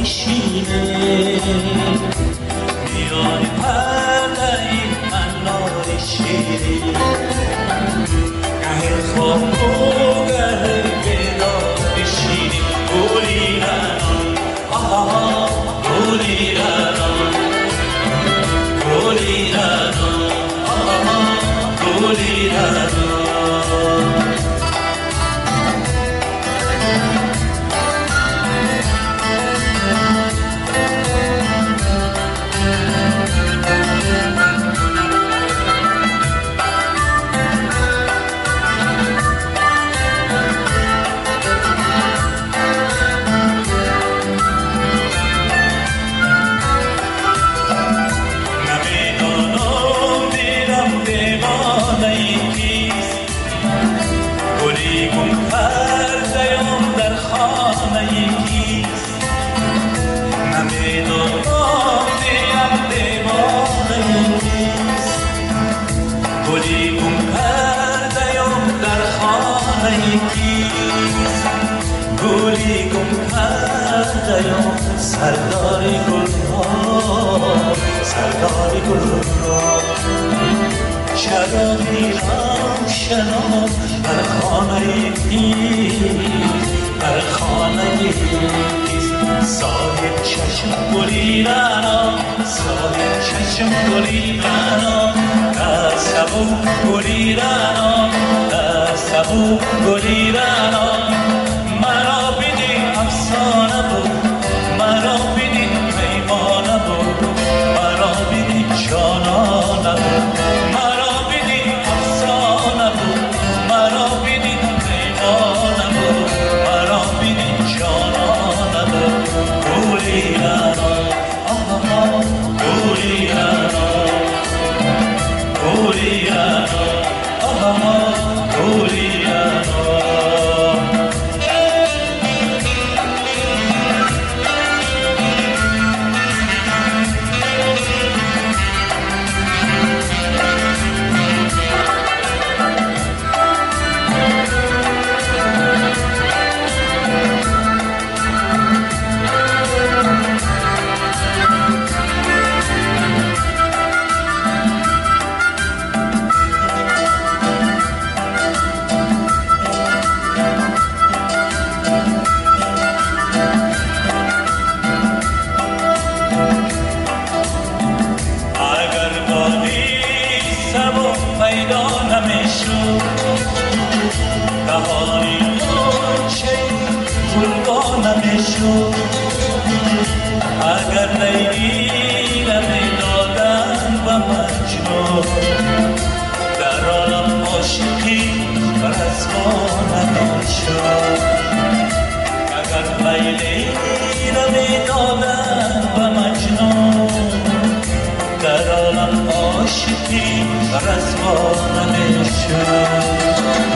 میشینه میان پرده من ناری شیرین گه خواب و گه بیدار بشینیم گلی رنان آها گلی رنان گلی رنان آها گلی رنان گلی گم کردیم سرداری گل را چراغی روشنم در خانه صاحب چشم گلی رنا صاحب چشم گلی رنا در سبو گلی رنا در سبو گلی رنا مرا بیدی افسانه بود مرا بیدی پیمانه بود مرا بیدی جانانه بود مرا بیدی افسانه بود مرا بیدی پیمانه بود مرا بیدی جانانه بود گلی رنا آها گلی رنا گلی رنا آها گلی رنا دهانی آنچه قربان نمیشد اگر لیلی نمیدادن و مجنون در عالم عاشقی رسوا نمیشد اگر لیلی نمیدادن و مجنون در عالم عاشقی رسوا نمیشد